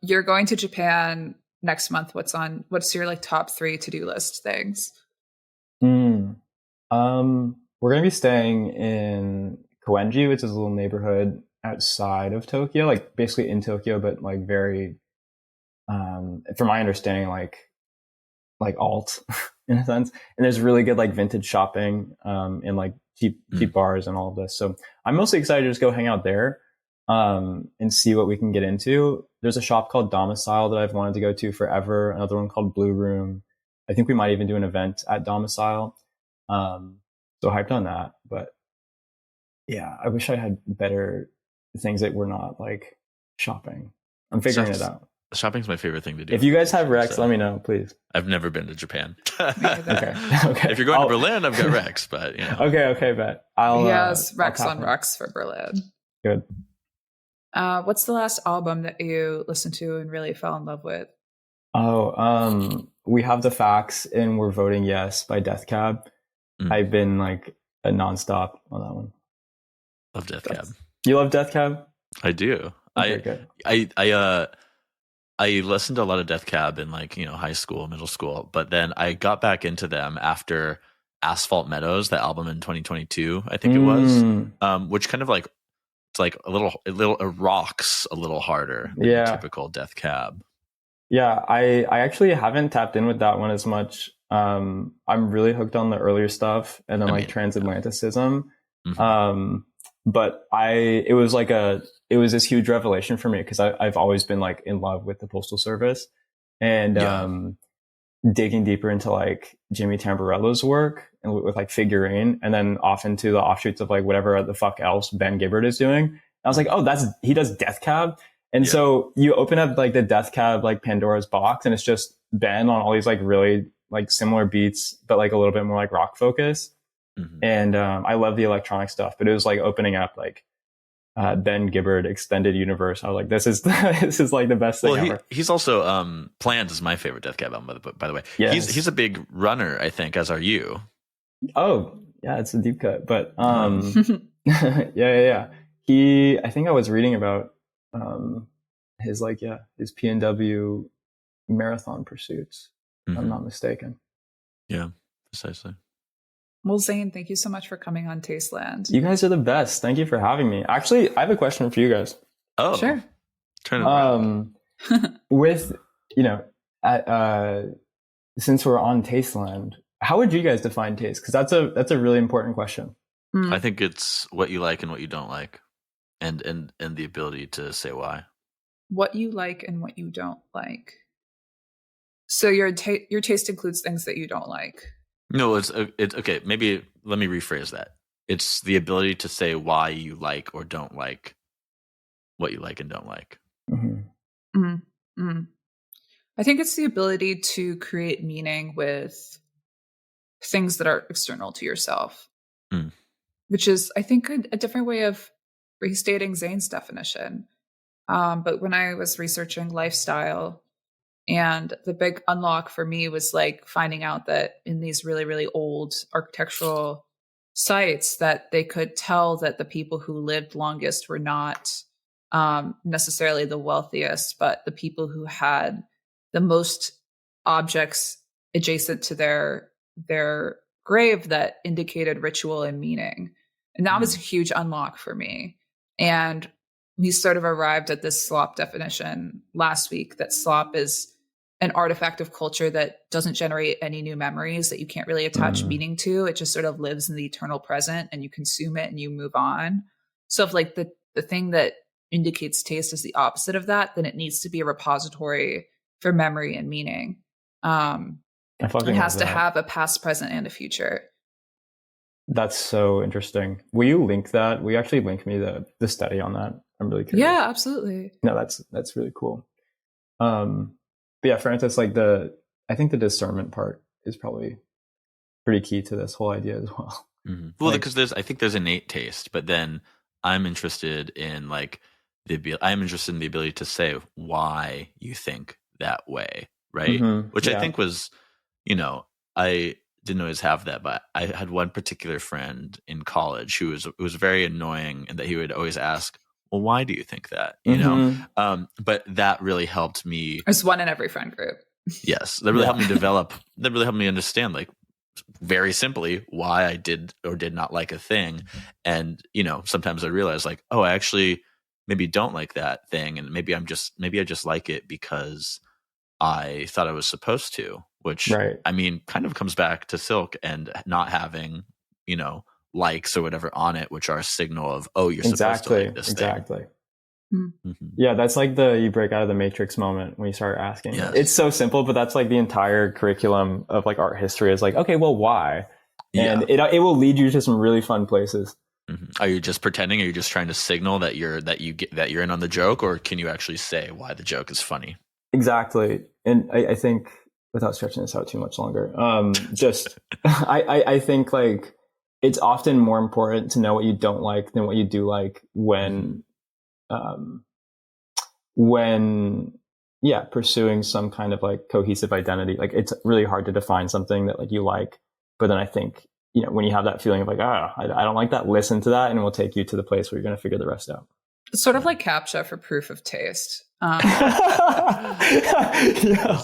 You're going to Japan next month, what's your like top 3 to-do list things? We're gonna be staying in Koenji, which is a little neighborhood outside of Tokyo, like basically in Tokyo, but like very, from my understanding, like alt in a sense. And there's really good like vintage shopping, and like cheap bars and all of this. So I'm mostly excited to just go hang out there, and see what we can get into. There's a shop called Domicile that I've wanted to go to forever. Another one called Blue Room. I think we might even do an event at Domicile. So hyped on that. But yeah, I wish I had better things that were not like shopping. I'm figuring it out. Shopping's my favorite thing to do. If you guys have Rex, let me know, please. I've never been to Japan. Okay. If you're going to Berlin, I've got Rex, but you know. Okay, bet. Yes, Rex on Rex for Berlin. Good. What's the last album that you listened to and really fell in love with? We Have the Facts and We're Voting Yes by Death Cab. I've been like a nonstop on that one. Love Death Cab. You love Death Cab? I do. Okay, good. I listened to a lot of Death Cab in like, you know, high school, middle school, but then I got back into them after Asphalt Meadows, the album in 2022, I think it was, which kind of like, it's like it rocks a little harder than typical Death Cab. Yeah, I actually haven't tapped in with that one as much. I'm really hooked on the earlier stuff and then Transatlanticism. But it was this huge revelation for me because I've always been like in love with the Postal Service, and digging deeper into like Jimmy Tamborella's work and with like Figurine, and then off into the offshoots of like whatever the fuck else Ben Gibbard is doing. And I was like, oh, he does Death Cab. And so you open up like the Death Cab, like Pandora's box, and it's just Ben on all these like really like similar beats, but like a little bit more like rock focus. And I love the electronic stuff, but it was like opening up like Ben Gibbard extended universe. I was like, this is like the best thing ever. He's also Planned is my favorite Death Cab album, by the way. Yes. He's a big runner, I think, as are you. Oh yeah, it's a deep cut, but yeah. I think I was reading about his PNW marathon pursuits. If I'm not mistaken. Yeah, precisely. Well, Zane, thank you so much for coming on Tasteland. You guys are the best. Thank you for having me. Actually, I have a question for you guys. Oh, sure. Turn it around. With, since we're on Tasteland, how would you guys define taste? Because that's a really important question. I think it's what you like and what you don't like, and the ability to say why. What you like and what you don't like. So your taste includes things that you don't like. No, it's okay. Maybe let me rephrase that. It's the ability to say why you like or don't like what you like and don't like. I think it's the ability to create meaning with things that are external to yourself, which is, I think, a different way of restating Zane's definition. But when I was researching lifestyle, and the big unlock for me was like finding out that in these really, really old architectural sites that they could tell that the people who lived longest were not necessarily the wealthiest, but the people who had the most objects adjacent to their grave that indicated ritual and meaning. And that was a huge unlock for me. And we sort of arrived at this slop definition last week, that slop is an artifact of culture that doesn't generate any new memories, that you can't really attach meaning to. It just sort of lives in the eternal present, and you consume it and you move on. So if like the thing that indicates taste is the opposite of that, then it needs to be a repository for memory and meaning. It has to have a past, present, and a future. That's so interesting. Will you link that? Will you actually link me the study on that? I'm really curious. Yeah, absolutely. No, that's really cool. But yeah, Francis, like I think the discernment part is probably pretty key to this whole idea as well. Well, because I think there's innate taste, but then I'm interested in I'm interested in the ability to say why you think that way, right? Which I think was, I didn't always have that, but I had one particular friend in college who was very annoying, and that he would always ask, well, why do you think that? You know? But that really helped me. There's one in every friend group. Yes. That really helped me develop, that really helped me understand, like, very simply why I did or did not like a thing. And, you know, sometimes I realize like, oh, I actually maybe don't like that thing. And maybe I just like it because I thought I was supposed to, which I mean, kind of comes back to Silk and not having, you know, likes or whatever on it, which are a signal of, oh, you're supposed to like this thing. Yeah, that's like you break out of the matrix moment when you start asking. Yes. It's so simple, but that's like the entire curriculum of like art history is like, okay, well, why? And it will lead you to some really fun places. Are you just pretending? Are you just trying to signal that you're in on the joke, or can you actually say why the joke is funny? Exactly. And I think, without stretching this out too much longer, I think like it's often more important to know what you don't like than what you do like when pursuing some kind of like cohesive identity. Like it's really hard to define something that like you like, but then I think, you know, when you have that feeling of like, I don't like that, listen to that, and it will take you to the place where you're going to figure the rest out. It's sort of like CAPTCHA for proof of taste. That's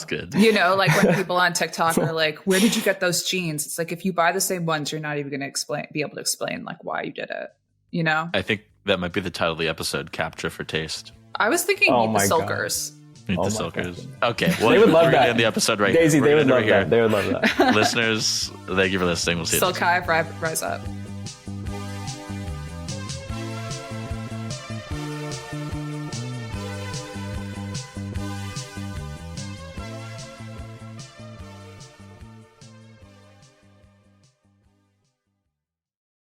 good. You know, like when people on TikTok are like, where did you get those jeans? It's like, if you buy the same ones, you're not even going to be able to explain like why you did it. You know? I think that might be the title of the episode, CAPTCHA for Taste. I was thinking Meet the Silkers. Meet the Silkers. Okay. Well, they would love that. End the episode right Daisy, here. They would love that. Listeners, thank you for listening. We'll see you Silk Hive, rise up.